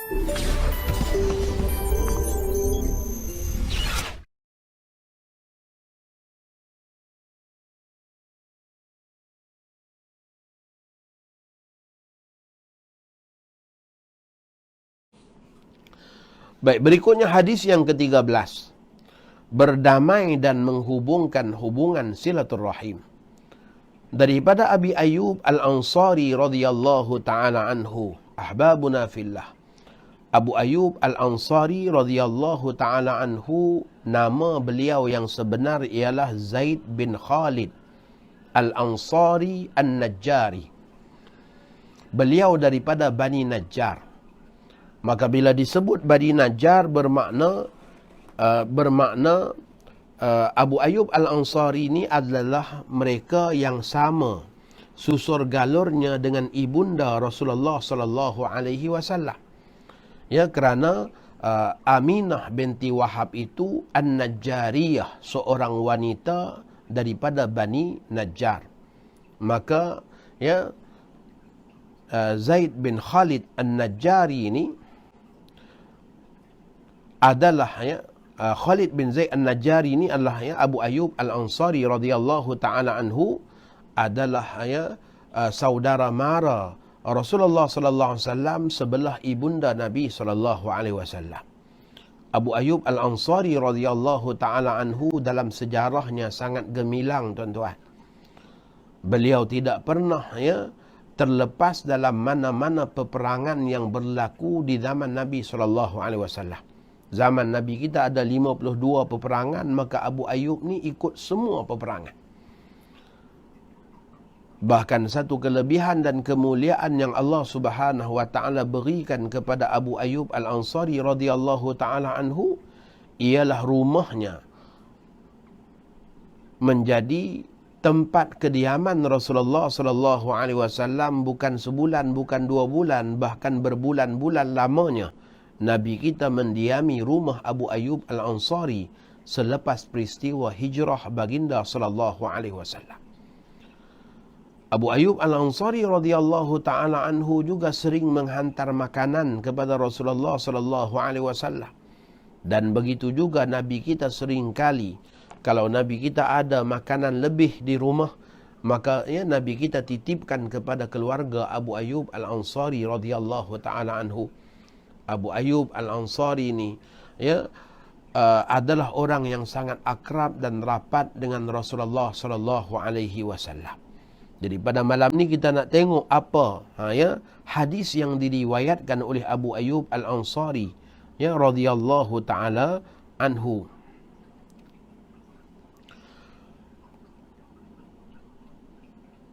Baik, berikutnya hadis yang ke-13. Berdamai dan menghubungkan hubungan silaturrahim. Daripada Abi Ayyub Al-Ansari radhiyallahu ta'ala anhu. Ahbabuna fillah. Abu Ayyub Al-Ansari radhiyallahu ta'ala anhu, nama beliau yang sebenar ialah Zaid bin Khalid Al-Ansari An-Najjari. Beliau daripada Bani Najjar. Maka bila disebut Bani Najjar bermakna Abu Ayyub Al-Ansari ini adalah mereka yang sama susur galurnya dengan ibunda Rasulullah sallallahu alaihi wasallam. Ya, kerana Aminah binti Wahab itu An-Najjariyah, seorang wanita daripada Bani Najjar. Maka ya, Zaid bin Khalid An-Najjari ini adalah Khalid bin Zaid An-Najjari ini adalah Abu Ayyub Al-Ansari radhiyallahu taala anhu adalah saudara mara Rasulullah sallallahu alaihi wasallam sebelah ibunda Nabi sallallahu alaihi wasallam. Abu Ayyub Al-Ansari radhiyallahu taala anhu dalam sejarahnya sangat gemilang, tuan-tuan. Beliau tidak pernah terlepas dalam mana-mana peperangan yang berlaku di zaman Nabi sallallahu alaihi wasallam. Zaman Nabi kita ada 52 peperangan, maka Abu Ayyub ni ikut semua peperangan. Bahkan satu kelebihan dan kemuliaan yang Allah Subhanahu wa taala berikan kepada Abu Ayyub Al-Ansari radhiyallahu taala anhu ialah rumahnya menjadi tempat kediaman Rasulullah sallallahu alaihi wasallam bukan sebulan, bukan 2 bulan, bahkan berbulan-bulan lamanya. Nabi kita mendiami rumah Abu Ayyub Al-Ansari selepas peristiwa hijrah baginda sallallahu alaihi wasallam. Abu Ayyub Al-Ansari radhiyallahu taala anhu juga sering menghantar makanan kepada Rasulullah sallallahu alaihi wasallam. Dan begitu juga Nabi kita sering kali kalau Nabi kita ada makanan lebih di rumah, maka Nabi kita titipkan kepada keluarga Abu Ayyub Al-Ansari radhiyallahu taala anhu. Abu Ayyub Al-Ansari ini adalah orang yang sangat akrab dan rapat dengan Rasulullah sallallahu alaihi wasallam. Jadi pada malam ni kita nak tengok apa hadis yang diriwayatkan oleh Abu Ayyub Al-Ansari radhiyallahu taala anhu.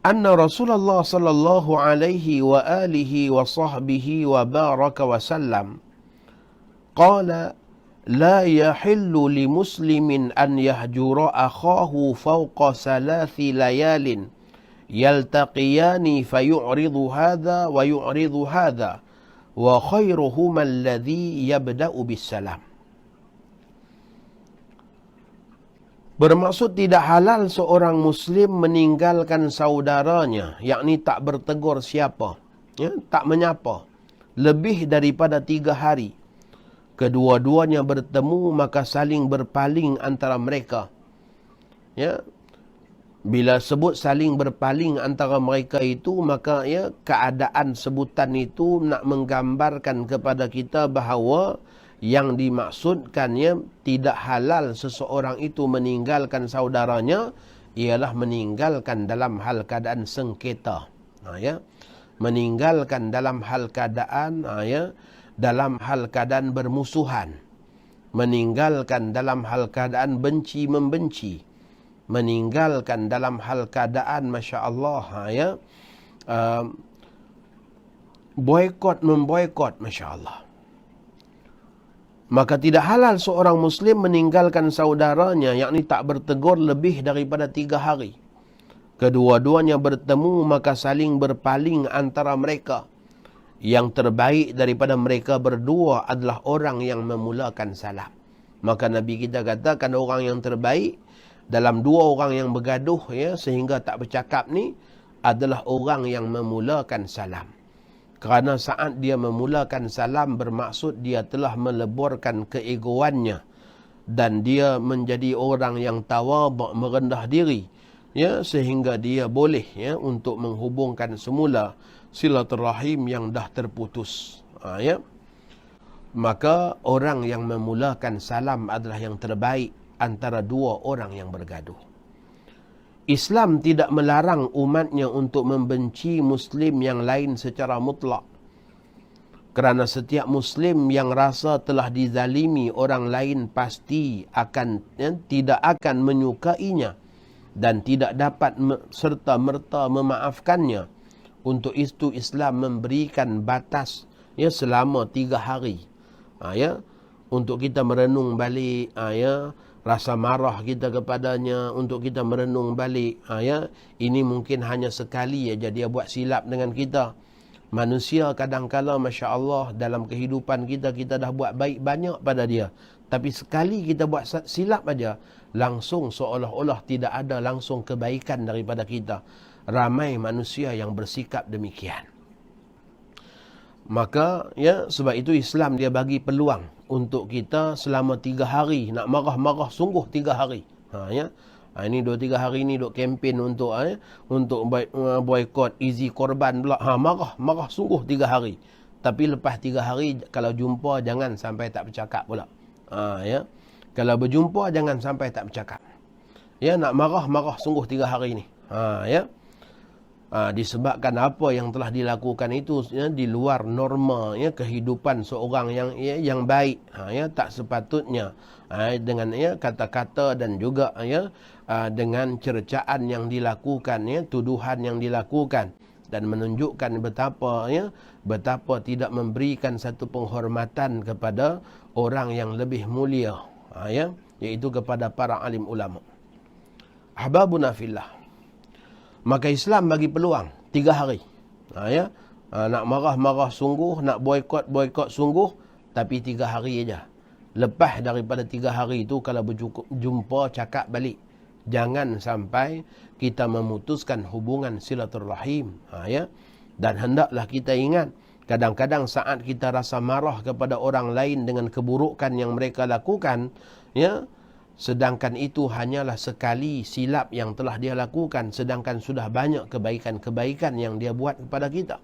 Anna Rasulullah sallallahu alaihi wa alihi wa sahbihi wa baraka wa sallam qala la yahillu li muslimin an yahjura akhahu fawqa 3 layalin yaltaqiyani fayu'ridu hadha wa yu'ridu hadha wa khairuhuma alladhi yabda'u bis salam. Bermaksud tidak halal seorang Muslim meninggalkan saudaranya, yakni tak bertegur siapa, tak menyapa, lebih daripada 3 hari. Kedua-duanya bertemu, maka saling berpaling antara mereka. Bila sebut saling berpaling antara mereka itu, maka keadaan sebutan itu nak menggambarkan kepada kita bahawa yang dimaksudkannya tidak halal seseorang itu meninggalkan saudaranya ialah meninggalkan dalam hal keadaan sengketa. Meninggalkan dalam hal keadaan dalam hal keadaan bermusuhan. Meninggalkan dalam hal keadaan benci membenci. Meninggalkan dalam hal keadaan masya-Allah boikot memboikot, masya-Allah. Maka tidak halal seorang Muslim meninggalkan saudaranya, yakni tak bertegur lebih daripada 3 hari. Kedua-duanya bertemu, maka saling berpaling antara mereka. Yang terbaik daripada mereka berdua adalah orang yang memulakan salam. Maka Nabi kita katakan orang yang terbaik dalam 2 orang yang bergaduh sehingga tak bercakap ni adalah orang yang memulakan salam. Kerana saat dia memulakan salam bermaksud dia telah meleburkan keegoannya dan dia menjadi orang yang tawaduk, merendah diri, ya, sehingga dia boleh, ya, untuk menghubungkan semula silaturahim yang dah terputus. Ya. Maka orang yang memulakan salam adalah yang terbaik antara dua orang yang bergaduh. Islam tidak melarang umatnya untuk membenci Muslim yang lain secara mutlak. Kerana setiap Muslim yang rasa telah dizalimi orang lain pasti tidak akan menyukainya dan tidak dapat serta-merta memaafkannya. Untuk itu Islam memberikan batas, ya, selama 3 hari. Ya, untuk kita merenung balik, ya, rasa marah kita kepadanya, untuk kita merenung balik, ya, ini mungkin hanya sekali aja dia buat silap dengan kita. Manusia kadang-kala, Masya Allah, dalam kehidupan kita, kita dah buat baik banyak pada dia. Tapi sekali kita buat silap aja, langsung seolah-olah tidak ada langsung kebaikan daripada kita. Ramai manusia yang bersikap demikian. Maka, ya, sebab itu Islam dia bagi peluang untuk kita selama 3 hari. Nak marah-marah sungguh 3 hari. Ya. Ini 2-3 hari ni duk kempen untuk boykot easy korban pula. Marah sungguh 3 hari. Tapi lepas 3 hari kalau jumpa jangan sampai tak bercakap pula. Ya. Kalau berjumpa jangan sampai tak bercakap. Ya, nak marah sungguh 3 hari ni. Ya. Disebabkan apa yang telah dilakukan itu, ya, di luar norma, ya, kehidupan seorang yang baik, ya, tak sepatutnya dengan, ya, kata-kata dan juga, ya, dengan cercaan yang dilakukan, ya, tuduhan yang dilakukan dan menunjukkan betapa tidak memberikan satu penghormatan kepada orang yang lebih mulia, ya, iaitu kepada para alim ulama. Ahbabuna fillah. Maka Islam bagi peluang 3 hari. Ya. Nak marah-marah sungguh, nak boykot sungguh, tapi 3 hari aja. Lepas daripada 3 hari itu, kalau berjumpa, cakap balik. Jangan sampai kita memutuskan hubungan silaturahim. Ya. Dan hendaklah kita ingat, kadang-kadang saat kita rasa marah kepada orang lain dengan keburukan yang mereka lakukan, ya, sedangkan itu hanyalah sekali silap yang telah dia lakukan, sedangkan sudah banyak kebaikan-kebaikan yang dia buat kepada kita.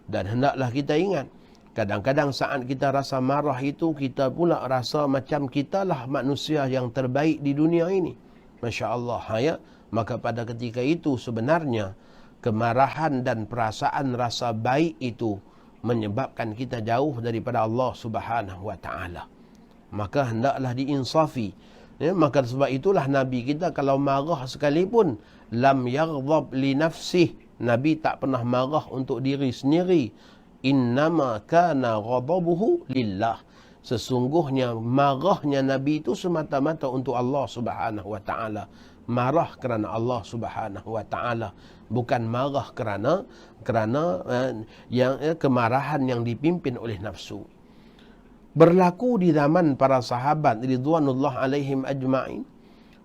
Dan hendaklah kita ingat, kadang-kadang saat kita rasa marah itu, kita pula rasa macam kitalah manusia yang terbaik di dunia ini. Masya Allah, ya. Maka pada ketika itu sebenarnya kemarahan dan perasaan rasa baik itu menyebabkan kita jauh daripada Allah Subhanahu wa taala. Maka hendaklah diinsafi. Ya, maka sebab itulah Nabi kita kalau marah sekalipun, lam yaghdab li nafsih, Nabi tak pernah marah untuk diri sendiri. Innama kana ghadabuhu lillah. Sesungguhnya marahnya Nabi itu semata-mata untuk Allah Subhanahu wa taala. Marah kerana Allah Subhanahu wa taala, bukan marah kerana kemarahan yang dipimpin oleh nafsu. Berlaku di zaman para sahabat ridwanullah alaihim ajma'in.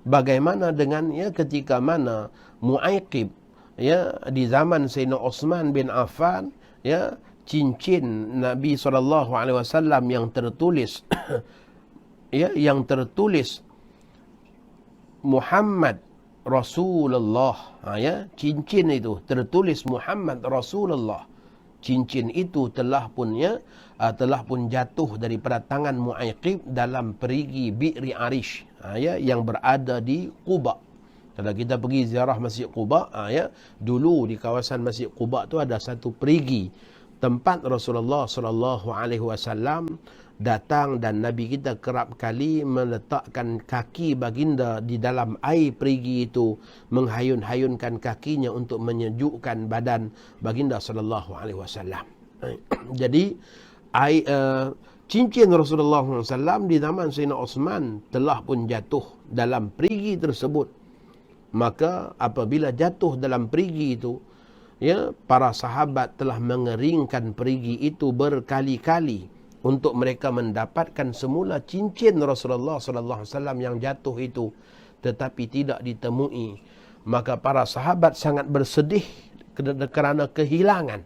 Bagaimana dengan, ya, ketika mana Mu'aiqib, ya, di zaman Sayyidina Uthman bin Affan, ya, cincin Nabi SAW yang tertulis ya, yang tertulis Muhammad Rasulullah, ya, cincin itu tertulis Muhammad Rasulullah. Cincin itu telah pun jatuh daripada tangan Mu'aiqib dalam perigi Bi'ri Arish, ya, yang berada di Quba. Kalau kita pergi ziarah Masjid Quba, ya, dulu di kawasan Masjid Quba tu ada satu perigi tempat Rasulullah SAW datang, dan Nabi kita kerap kali meletakkan kaki baginda di dalam air perigi itu, menghayun-hayunkan kakinya untuk menyejukkan badan baginda SAW. Jadi cincin Rasulullah SAW di zaman Sayyidina Uthman telah pun jatuh dalam perigi tersebut. Maka apabila jatuh dalam perigi itu, ya, para sahabat telah mengeringkan perigi itu berkali-kali untuk mereka mendapatkan semula cincin Rasulullah SAW yang jatuh itu, tetapi tidak ditemui. Maka para sahabat sangat bersedih kerana kehilangan.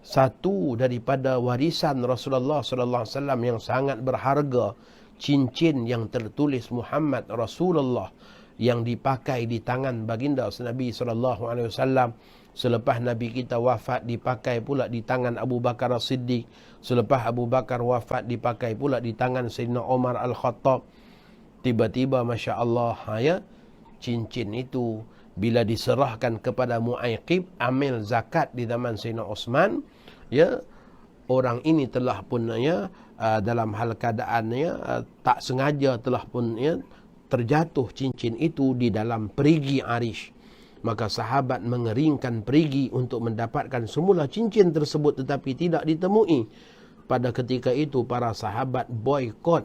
satu daripada warisan Rasulullah sallallahu alaihi wasallam yang sangat berharga, cincin yang tertulis Muhammad Rasulullah yang dipakai di tangan baginda Nabi sallallahu alaihi wasallam. Selepas Nabi kita wafat dipakai pula di tangan Abu Bakar As-Siddiq. Selepas Abu Bakar wafat dipakai pula di tangan Sayyidina Umar Al-Khattab. Tiba-tiba Masya Allah, ya, cincin itu bila diserahkan kepada Mu'aykib, amil zakat di zaman Sayyidina Osman, ya, orang ini telah pun, ya, dalam hal keadaannya tak sengaja telah pun, ya, terjatuh cincin itu di dalam perigi Arish. Maka sahabat mengeringkan perigi untuk mendapatkan semula cincin tersebut, tetapi tidak ditemui. Pada ketika itu para sahabat boykot,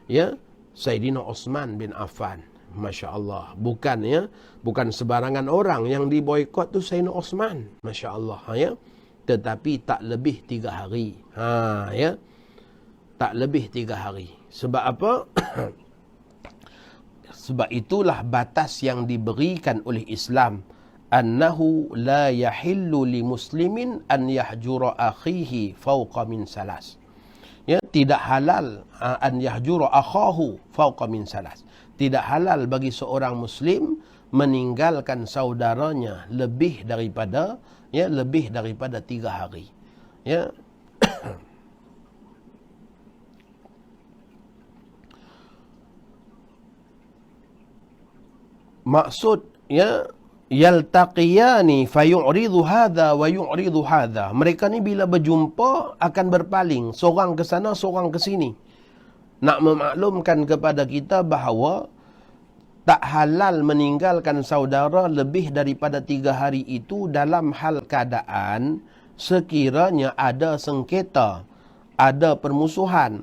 ya, Sayyidina Osman bin Affan. Masya Allah. Bukan, ya, bukan sebarangan orang yang diboykot tu Sayyidina Osman. Masya Allah, ya. Tetapi tak lebih 3 hari. Ya. Tak lebih 3 hari. Sebab apa? Sebab itulah batas yang diberikan oleh Islam. Annahu la yahillu li muslimin an yahjura akhihi fawqa min salas. Ya, tidak halal an yahjura akhahu fawqa min salas. Tidak halal bagi seorang muslim meninggalkan saudaranya lebih daripada, ya, lebih daripada 3 hari. Ya. Maksud, ya, yaltaqiyani fayu'ridu hadha wa yu'ridu hadha. Mereka ni bila berjumpa akan berpaling, seorang ke sana, seorang ke sini. Nak memaklumkan kepada kita bahawa tak halal meninggalkan saudara lebih daripada 3 hari itu dalam hal keadaan sekiranya ada sengketa, ada permusuhan.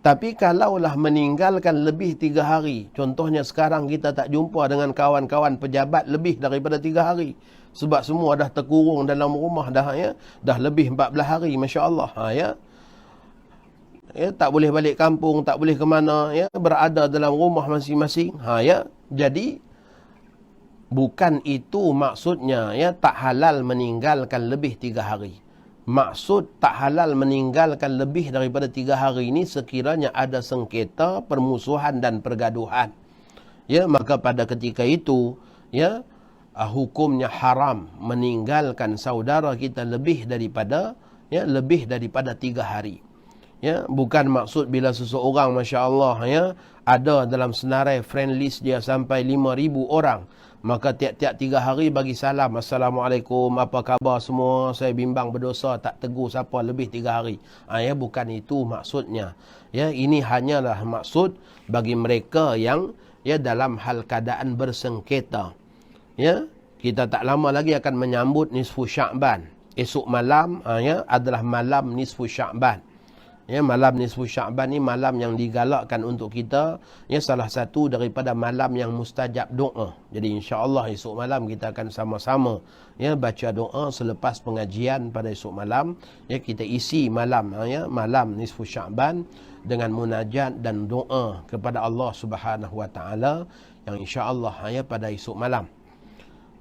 Tapi kalaulah meninggalkan lebih 3 hari, contohnya sekarang kita tak jumpa dengan kawan-kawan pejabat lebih daripada 3 hari. Sebab semua dah terkurung dalam rumah dah, ya. Dah lebih 14 hari, Masya Allah. Ya. Ya, tak boleh balik kampung, tak boleh ke mana, ya, berada dalam rumah masing-masing. Ya. Jadi bukan itu maksudnya, ya, tak halal meninggalkan lebih 3 hari. Maksud tak halal meninggalkan lebih daripada 3 hari ini sekiranya ada sengketa, permusuhan dan pergaduhan. Ya, maka pada ketika itu, ya, hukumnya haram meninggalkan saudara kita lebih daripada, ya, lebih daripada 3 hari. Ya, bukan maksud bila seseorang, Masya Allah, ya, ada dalam senarai friend list dia sampai 5,000 orang, maka tiap-tiap 3 hari bagi salam, Assalamualaikum, apa khabar semua, saya bimbang berdosa, tak tegur siapa lebih 3 hari. Ya, bukan itu maksudnya. Ya, ini hanyalah maksud bagi mereka yang, ya, dalam hal keadaan bersengketa. Ya, kita tak lama lagi akan menyambut nisfu Sya'ban. Esok malam, ya, adalah malam nisfu Sya'ban. Ya, malam nisfu Sya'ban ni malam yang digalakkan untuk kita, ya, salah satu daripada malam yang mustajab doa. Jadi insya-Allah esok malam kita akan sama-sama, ya, baca doa selepas pengajian pada esok malam. Ya, kita isi malam, ya, malam nisfu Sya'ban dengan munajat dan doa kepada Allah Subhanahu wa taala yang insya-Allah, ya, pada esok malam.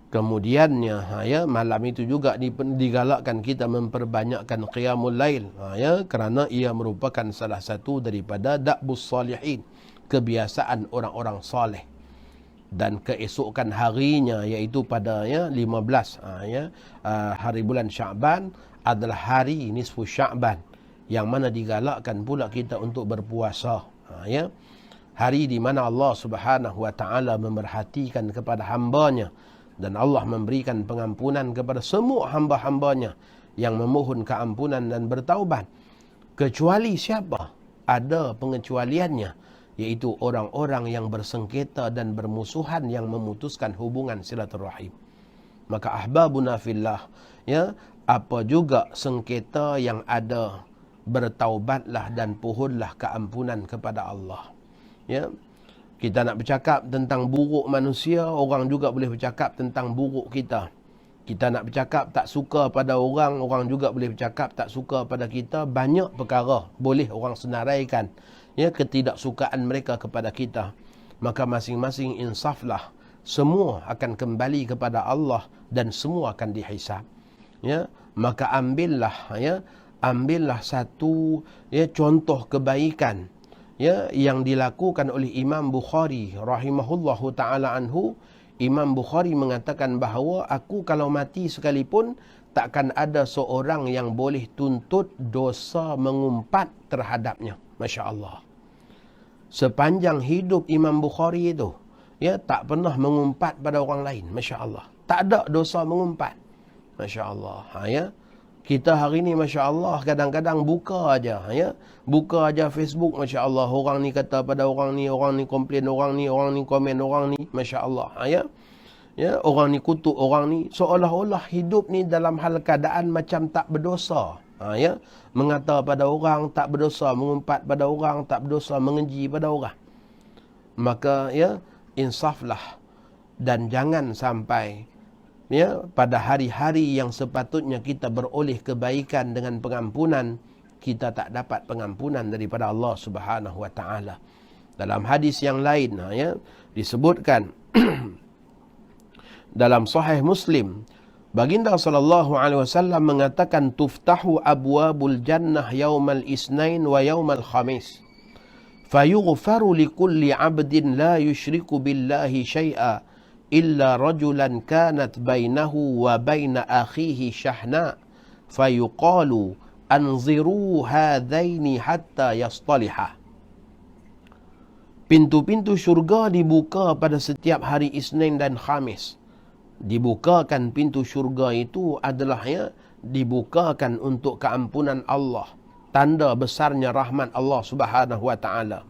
Kemudiannya, ya, malam itu juga digalakkan kita memperbanyakkan qiyamul lail, ya, kerana ia merupakan salah satu daripada da'bus salihin, kebiasaan orang-orang saleh. Dan keesokan harinya, iaitu pada, ya, 15, ya, hari bulan Sya'ban adalah hari nisfu Sya'ban, yang mana digalakkan pula kita untuk berpuasa. Ya, hari di mana Allah Subhanahu wa taala memerhatikan kepada hamba-Nya. Dan Allah memberikan pengampunan kepada semua hamba-hambanya yang memohon keampunan dan bertaubat. Kecuali siapa? Ada pengecualiannya, iaitu orang-orang yang bersengketa dan bermusuhan yang memutuskan hubungan silaturahim. Maka ahbabuna fillah, ya, apa juga sengketa yang ada, bertaubatlah dan pohonlah keampunan kepada Allah. Ya. Kita nak bercakap tentang buruk manusia, orang juga boleh bercakap tentang buruk kita. Kita nak bercakap tak suka pada orang, orang juga boleh bercakap tak suka pada kita. Banyak perkara boleh orang senaraikan, ya, ketidaksukaan mereka kepada kita. Maka masing-masing insaflah. Semua akan kembali kepada Allah dan semua akan dihisab. Ya, maka ambillah satu contoh kebaikan yang dilakukan oleh Imam Bukhari rahimahullahu taala anhu. Imam Bukhari mengatakan bahawa aku kalau mati sekalipun takkan ada seorang yang boleh tuntut dosa mengumpat terhadapnya. Masya Allah. Sepanjang hidup Imam Bukhari itu, tak pernah mengumpat pada orang lain. Masya Allah. Tak ada dosa mengumpat. Masya Allah. Kita hari ni Masya Allah kadang-kadang buka aja, buka aja Facebook, Masya Allah, orang ni kata pada orang ni komplain orang ni komen orang ni, Masya Allah, orang ni kutuk orang ni, seolah-olah hidup ni dalam hal keadaan macam tak berdosa, mengata pada orang tak berdosa, mengumpat pada orang tak berdosa, mengenji pada orang. Maka insaflah dan jangan sampai pada hari-hari yang sepatutnya kita beroleh kebaikan dengan pengampunan, kita tak dapat pengampunan daripada Allah Subhanahu wa taala. Dalam hadis yang lain disebutkan dalam Sahih Muslim, baginda sallallahu alaihi wasallam mengatakan tuftahu abwabul jannah yaumal isnain wa yaumal khamis fayughfaru likulli 'abdin la yusyriku billahi syai'a illa rajulan kanat bainahu wa baina akhihi syahna fayuqalu anziru hadaini hatta yastaliha. Pintu-pintu syurga dibuka pada setiap hari Isnin dan Khamis. Dibukakan pintu syurga itu adalah dibukakan untuk keampunan Allah, tanda besarnya rahmat Allah Subhanahu wa taala.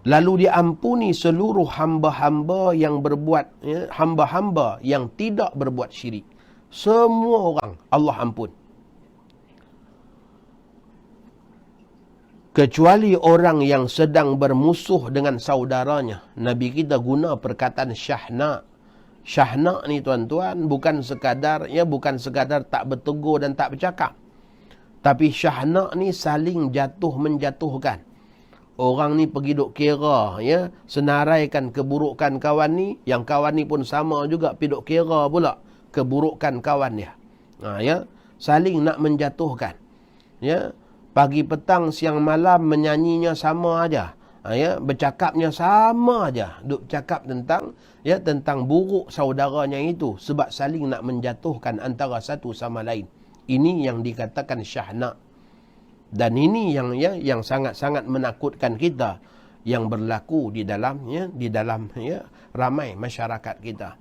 Lalu diampuni seluruh hamba-hamba yang berbuat, hamba-hamba yang tidak berbuat syirik. Semua orang Allah ampun. Kecuali orang yang sedang bermusuh dengan saudaranya. Nabi kita guna perkataan syahna. Syahna ni tuan-tuan bukan sekadar tak bertegur dan tak bercakap. Tapi syahna ni saling jatuh menjatuhkan. Orang ni pergi duk kira, senaraikan keburukan kawan ni, yang kawan ni pun sama juga pergi duk kira pula keburukan kawan dia. Saling nak menjatuhkan. Pagi petang siang malam menyanyinya sama aja. Bercakapnya sama aja, duk cakap tentang buruk saudaranya itu sebab saling nak menjatuhkan antara satu sama lain. Ini yang dikatakan syahna. Dan ini yang sangat-sangat menakutkan kita yang berlaku di dalam ramai masyarakat kita.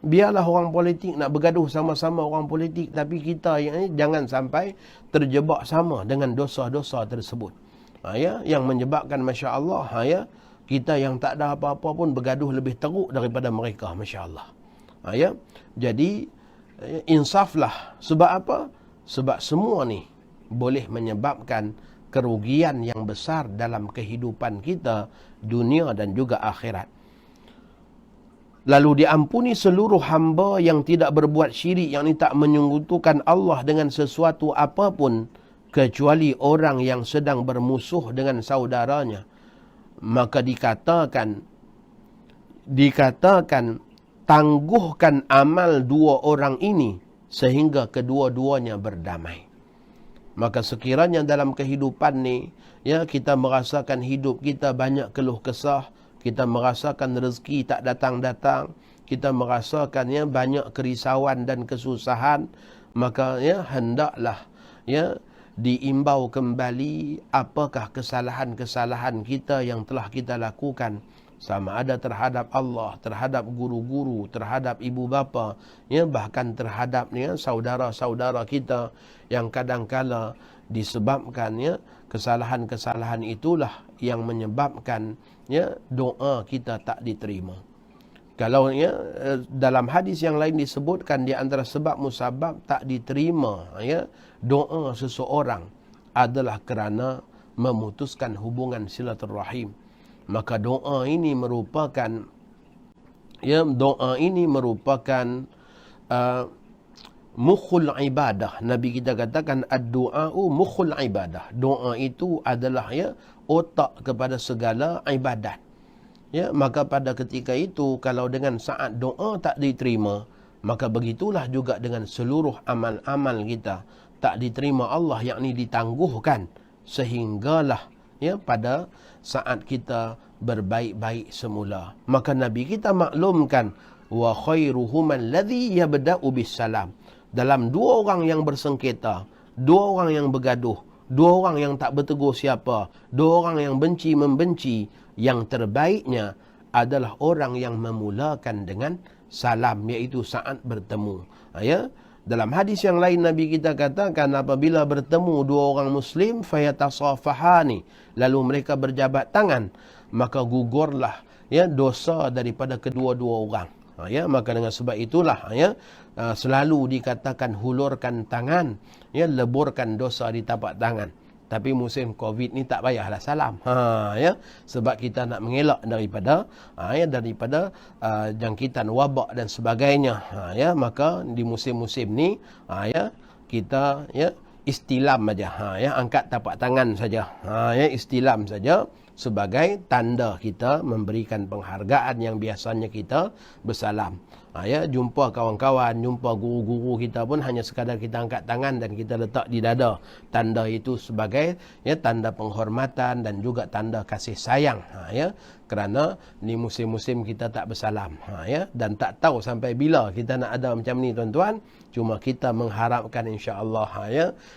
Biarlah orang politik nak bergaduh sama-sama orang politik, tapi kita jangan sampai terjebak sama dengan dosa-dosa tersebut. Yang menyebabkan masya-Allah kita yang tak ada apa-apa pun bergaduh lebih teruk daripada mereka, masya-Allah. Jadi insaflah. Sebab apa? Sebab semua ni boleh menyebabkan kerugian yang besar dalam kehidupan kita, dunia dan juga akhirat. Lalu diampuni seluruh hamba yang tidak berbuat syirik, yang tak menyekutukan Allah dengan sesuatu apapun, kecuali orang yang sedang bermusuh dengan saudaranya. Maka dikatakan tangguhkan amal dua orang ini sehingga kedua-duanya berdamai. Maka sekiranya dalam kehidupan ni, kita merasakan hidup kita banyak keluh kesah, kita merasakan rezeki tak datang-datang, kita merasakan banyak kerisauan dan kesusahan, maka hendaklah diimbau kembali apakah kesalahan-kesalahan kita yang telah kita lakukan, sama ada terhadap Allah, terhadap guru-guru, terhadap ibu bapa, bahkan terhadap saudara-saudara kita, yang kadang-kala disebabkan kesalahan-kesalahan itulah yang menyebabkan doa kita tak diterima. Kalau dalam hadis yang lain disebutkan di antara sebab musabab tak diterima doa seseorang adalah kerana memutuskan hubungan silaturrahim. Maka doa ini merupakan mukhul ibadah. Nabi kita katakan ad-du'a'u mukhul ibadah. Doa itu adalah otak kepada segala ibadat. Maka pada ketika itu, kalau dengan saat doa tak diterima, Maka begitulah juga dengan seluruh amal-amal kita tak diterima Allah, yakni ditangguhkan sehinggalah pada saat kita berbaik-baik semula. Maka Nabi kita maklumkan, wa khairuhum alladhi yabda'u bisalam. Dalam dua orang yang bersengketa, dua orang yang bergaduh, dua orang yang tak bertegur siapa, dua orang yang benci membenci, yang terbaiknya adalah orang yang memulakan dengan salam, iaitu saat bertemu. Dalam hadis yang lain Nabi kita katakan, apabila bertemu dua orang Muslim, fayatasafahani, lalu mereka berjabat tangan, maka gugurlah dosa daripada kedua-dua orang. Maka dengan sebab itulah selalu dikatakan hulurkan tangan, leburkan dosa di tapak tangan. Tapi musim Covid ni tak payahlah salam. Sebab kita nak mengelak daripada jangkitan wabak dan sebagainya. Maka di musim-musim ni kita istilam saja. Angkat tapak tangan saja. Istilam saja sebagai tanda kita memberikan penghargaan yang biasanya kita bersalam. Jumpa kawan-kawan, jumpa guru-guru kita pun hanya sekadar kita angkat tangan dan kita letak di dada. Tanda itu sebagai tanda penghormatan dan juga tanda kasih sayang. Kerana ni musim-musim kita tak bersalam. Dan tak tahu sampai bila kita nak ada macam ni tuan-tuan. Cuma kita mengharapkan insya-Allah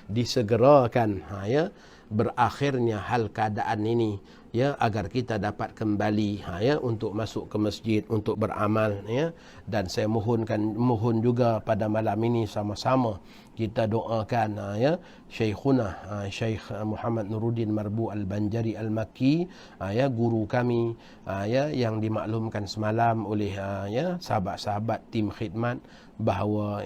disegerakan berakhirnya hal keadaan ini, agar kita dapat kembali untuk masuk ke masjid untuk beramal. Dan saya mohon juga pada malam ini sama-sama kita doakan Syekhuna Syekh Muhammad Nuruddin Marbu Al-Banjari Al-Makki, guru kami yang dimaklumkan semalam oleh sahabat-sahabat tim khidmat bahawa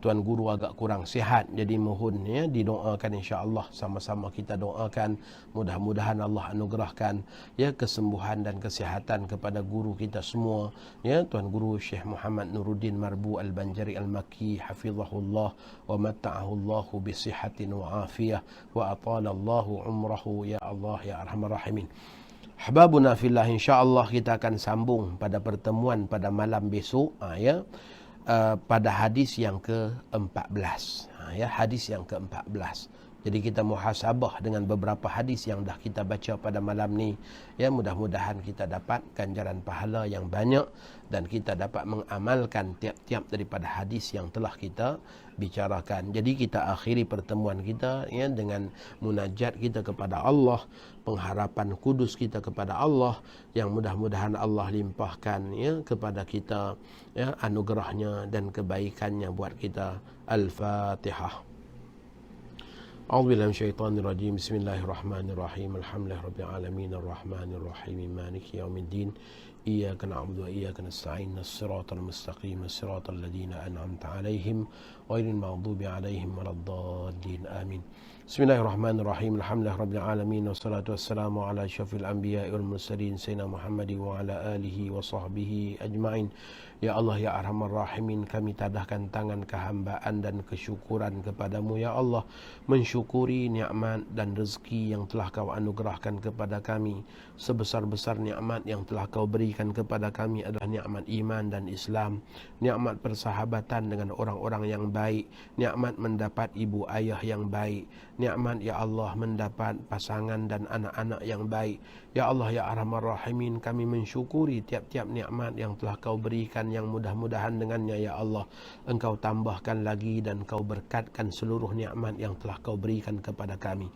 tuan guru agak kurang sihat. Jadi mohon didoakan insya-Allah, sama-sama kita doakan mudah-mudahan Allah anugerahkan kesembuhan dan kesihatan kepada guru kita semua, tuan guru Syekh Muhammad Nuruddin Marbu Al-Banjari Al-Makki, hafizahullah wa matta'ahullahu bisihatin wa afiyah wa atalallahu umrahu, ya Allah ya arhamar rahimin. Ahbabuna fillah, insya-Allah kita akan sambung pada pertemuan pada malam besok pada hadis yang ke-14. Hadis yang ke-14. Jadi kita muhasabah dengan beberapa hadis yang dah kita baca pada malam ni. Mudah-mudahan kita dapat ganjaran pahala yang banyak dan kita dapat mengamalkan tiap-tiap daripada hadis yang telah kita bicarakan. Jadi kita akhiri pertemuan kita dengan munajat kita kepada Allah, pengharapan kudus kita kepada Allah, yang mudah-mudahan Allah limpahkan kepada kita anugerahnya dan kebaikannya buat kita. Al-Fatihah. A'udzubillahi minasyaitonir rajim. Bismillahirrahmanirrahim. Alhamdulillahi rabbil alamin arrahmanir rahim maliki yaumiddin. Iyyaka na'budu wa iyyaka nasta'in. Shiratal mustaqim, shiratal ladzina an'amta 'alaihim ghairil maghdubi 'alaihim waladdallin. Amin. Bismillahirrahmanirrahim. Alhamdulillahi rabbil alamin wassalatu wassalamu ala asyrafil anbiya'i wal mursalin sayyidina Muhammadin wa ala alihi wa sahbihi ajma'in. Ya Allah ya arhamar rahimin, kami tadahkan tangan kehambaan dan kesyukuran kepadamu ya Allah, mensyukuri nikmat dan rezeki yang telah kau anugerahkan kepada kami. Sebesar-besar nikmat yang telah kau berikan kepada kami adalah nikmat iman dan Islam, nikmat persahabatan dengan orang-orang yang baik, nikmat mendapat ibu ayah yang baik, nikmat ya Allah mendapat pasangan dan anak-anak yang baik. Ya Allah ya arhamar rahimin, kami mensyukuri tiap-tiap nikmat yang telah kau berikan, yang mudah-mudahan dengannya ya Allah engkau tambahkan lagi dan kau berkatkan seluruh nikmat yang telah kau berikan kepada kami.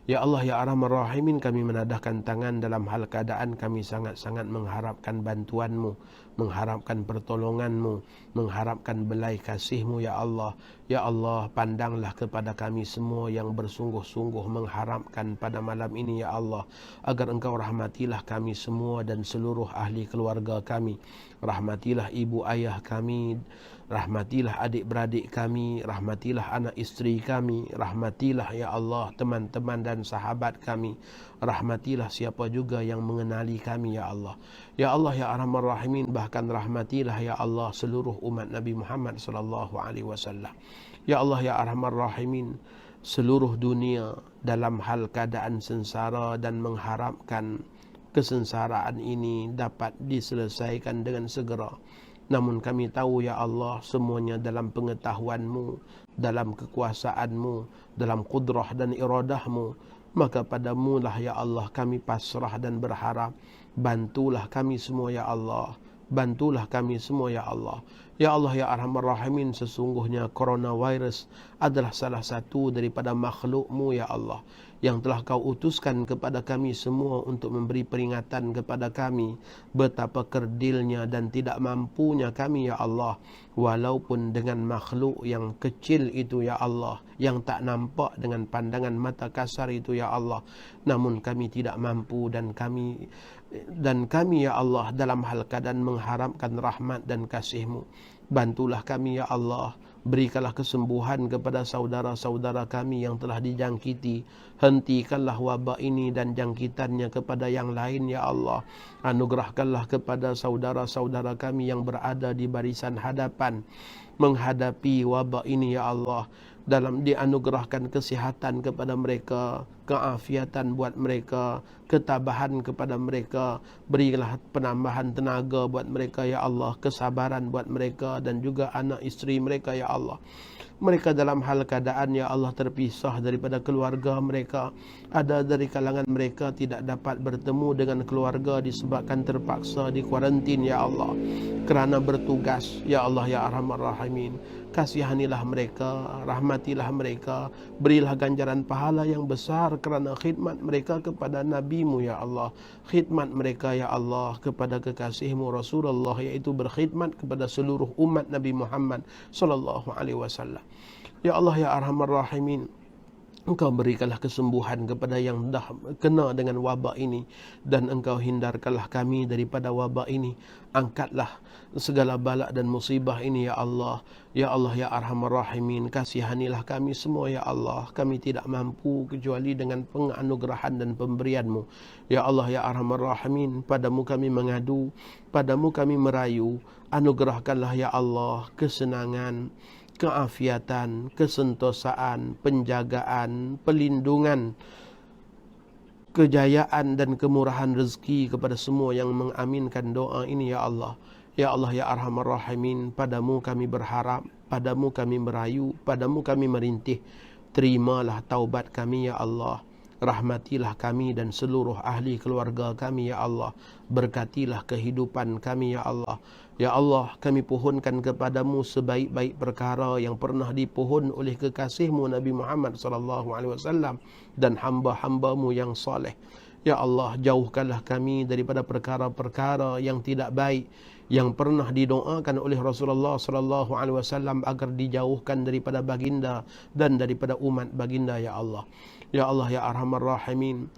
Ya Allah ya arhamar rahimin, kami menadahkan tangan dalam hal keadaan kami sangat-sangat mengharapkan bantuan-Mu, mengharapkan pertolongan-Mu, mengharapkan belai kasih-Mu ya Allah. Ya Allah, pandanglah kepada kami semua yang bersungguh-sungguh mengharapkan pada malam ini ya Allah, agar engkau rahmatilah kami semua dan seluruh ahli keluarga kami. Rahmatilah ibu ayah kami, rahmatilah adik-beradik kami, rahmatilah anak isteri kami, rahmatilah ya Allah teman-teman dan sahabat kami, rahmatilah siapa juga yang mengenali kami ya Allah. Ya Allah ya arhamar rahimin, bahkan rahmatilah ya Allah seluruh umat Nabi Muhammad sallallahu alaihi wasallam. Ya Allah ya arhamar rahimin, seluruh dunia dalam hal keadaan sengsara dan mengharapkan kesengsaraan ini dapat diselesaikan dengan segera. Namun kami tahu ya Allah, semuanya dalam pengetahuan-Mu, dalam kekuasaan-Mu, dalam kudrah dan iradah-Mu. Maka padamu lah ya Allah kami pasrah dan berharap. Bantulah kami semua ya Allah. Bantulah kami semua ya Allah. Ya Allah ya Arhamar Rahimin, sesungguhnya coronavirus adalah salah satu daripada makhluk-Mu ya Allah, yang telah Kau utuskan kepada kami semua untuk memberi peringatan kepada kami betapa kerdilnya dan tidak mampunya kami ya Allah, walaupun dengan makhluk yang kecil itu ya Allah, yang tak nampak dengan pandangan mata kasar itu ya Allah, namun kami tidak mampu dan kami ya Allah dalam hal keadaan mengharapkan rahmat dan kasih-Mu. Bantulah kami ya Allah, berikanlah kesembuhan kepada saudara-saudara kami yang telah dijangkiti. Hentikanlah wabak ini dan jangkitannya kepada yang lain ya Allah. Anugerahkanlah kepada saudara-saudara kami yang berada di barisan hadapan menghadapi wabak ini ya Allah. Dalam dianugerahkan kesihatan kepada mereka, keafiatan buat mereka, ketabahan kepada mereka. Berilah penambahan tenaga buat mereka ya Allah, kesabaran buat mereka dan juga anak isteri mereka ya Allah. Mereka dalam hal keadaan ya Allah terpisah daripada keluarga mereka. Ada dari kalangan mereka tidak dapat bertemu dengan keluarga disebabkan terpaksa di kuarantin ya Allah, kerana bertugas ya Allah ya Arhamar Rahimin. Kasihanilah mereka, rahmatilah mereka, berilah ganjaran pahala yang besar kerana khidmat mereka kepada Nabi-Mu ya Allah, khidmat mereka ya Allah kepada kekasih-Mu Rasulullah, iaitu berkhidmat kepada seluruh umat Nabi Muhammad sallallahu alaihi wasallam. Ya Allah ya Arhamar Rahimin, Engkau berikanlah kesembuhan kepada yang dah kena dengan wabak ini, dan Engkau hindarkanlah kami daripada wabak ini. Angkatlah segala balak dan musibah ini ya Allah. Ya Allah ya Arhamar Rahimin, kasihanilah kami semua ya Allah. Kami tidak mampu kecuali dengan penganugerahan dan pemberian-Mu. Ya Allah ya Arhamar Rahimin, padamu kami mengadu, padamu kami merayu. Anugerahkanlah ya Allah kesenangan, keafiatan, kesentosaan, penjagaan, pelindungan, kejayaan dan kemurahan rezeki kepada semua yang mengaminkan doa ini ya Allah. Ya Allah ya Arhamar Rahimin, padamu kami berharap, padamu kami merayu, padamu kami merintih. Terimalah taubat kami ya Allah. Rahmatilah kami dan seluruh ahli keluarga kami ya Allah. Berkatilah kehidupan kami ya Allah. Ya Allah, kami pohonkan kepadamu sebaik-baik perkara yang pernah dipohon oleh kekasih-Mu Nabi Muhammad SAW dan hamba-hamba-Mu yang saleh. Ya Allah, jauhkanlah kami daripada perkara-perkara yang tidak baik yang pernah didoakan oleh Rasulullah SAW agar dijauhkan daripada baginda dan daripada umat baginda ya Allah. Ya Allah ya Arhamar Rahimin,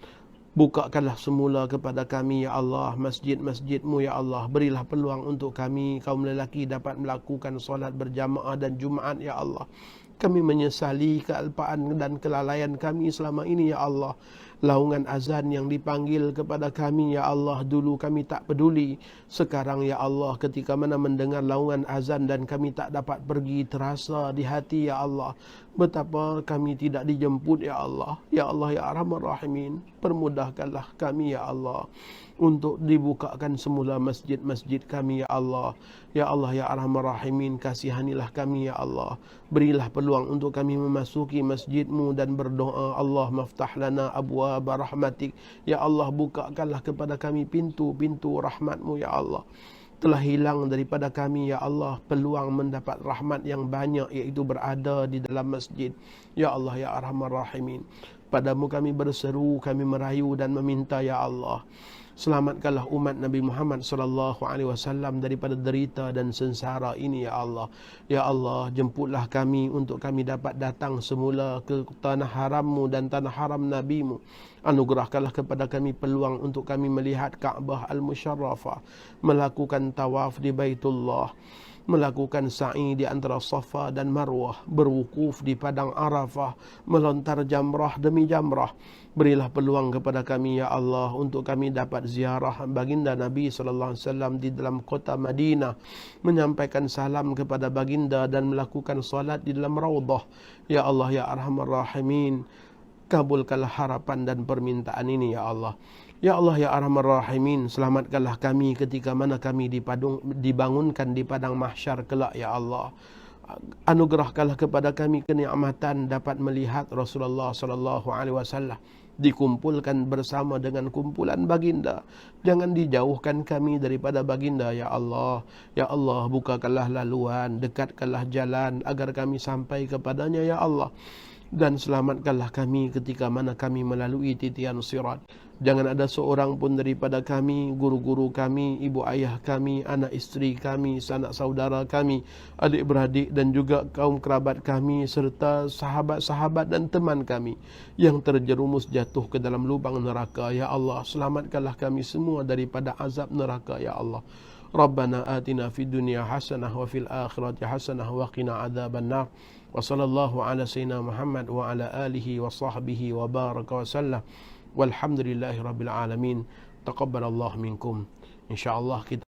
bukakanlah semula kepada kami ya Allah masjid-masjid-Mu ya Allah. Berilah peluang untuk kami kaum lelaki dapat melakukan solat berjamaah dan Jumaat ya Allah. Kami menyesali kealpaan dan kelalaian kami selama ini ya Allah. Laungan azan yang dipanggil kepada kami ya Allah, dulu kami tak peduli. Sekarang ya Allah, ketika mana mendengar laungan azan dan kami tak dapat pergi, terasa di hati ya Allah betapa kami tidak dijemput ya Allah. Ya Allah ya Arhamar Rahimin, permudahkanlah kami ya Allah untuk dibukakan semula masjid-masjid kami ya Allah. Ya Allah ya Arhamar Rahimin, kasihanilah kami ya Allah. Berilah peluang untuk kami memasuki masjid-Mu dan berdoa, Allah maftah lana abwaab rahmatik. Ya Allah, bukakanlah kepada kami pintu-pintu rahmat-Mu ya Allah. Telah hilang daripada kami ya Allah peluang mendapat rahmat yang banyak, iaitu berada di dalam masjid. Ya Allah ya Arhamar Rahimin, padamu kami berseru, kami merayu dan meminta ya Allah, selamatkanlah umat Nabi Muhammad SAW daripada derita dan sengsara ini ya Allah. Ya Allah, jemputlah kami untuk kami dapat datang semula ke tanah haram-Mu dan tanah haram Nabi-Mu. Anugerahkanlah kepada kami peluang untuk kami melihat Kaabah Al-Musharrafah, melakukan tawaf di Baitullah, melakukan sa'i di antara Safa dan Marwah, berwukuf di padang Arafah, melontar jamrah demi jamrah. Berilah peluang kepada kami ya Allah untuk kami dapat ziarah baginda Nabi sallallahu alaihi wasallam di dalam kota Madinah, menyampaikan salam kepada baginda dan melakukan salat di dalam raudhah. Ya Allah ya Arhamar Rahimin, Kabulkanlah harapan dan permintaan ini ya Allah. Ya Allah ya Arhamar Rahimin, selamatkanlah kami ketika mana kami dibangunkan di padang mahsyar kelak ya Allah. Anugerahkanlah kepada kami kenikmatan dapat melihat Rasulullah sallallahu alaihi wasallam dikumpulkan bersama dengan kumpulan baginda. Jangan dijauhkan kami daripada baginda ya Allah. Ya Allah, bukakanlah laluan, dekatkanlah jalan agar kami sampai kepadanya ya Allah. Dan selamatkanlah kami ketika mana kami melalui titian sirat. Jangan ada seorang pun daripada kami, guru-guru kami, ibu ayah kami, anak isteri kami, sanak saudara kami, adik-beradik dan juga kaum kerabat kami serta sahabat-sahabat dan teman kami yang terjerumus jatuh ke dalam lubang neraka. Ya Allah, selamatkanlah kami semua daripada azab neraka ya Allah. Rabbana atina fid dunya hasanah wa fil akhirati hasanah wa qina adzabannar. Wa sallallahu ala sayyidina Muhammad wa ala alihi wa sahbihi wa baraka wa sallam. Walhamdulillahi rabbil alamin. Taqabbalallahu minkum. Insyaallah kita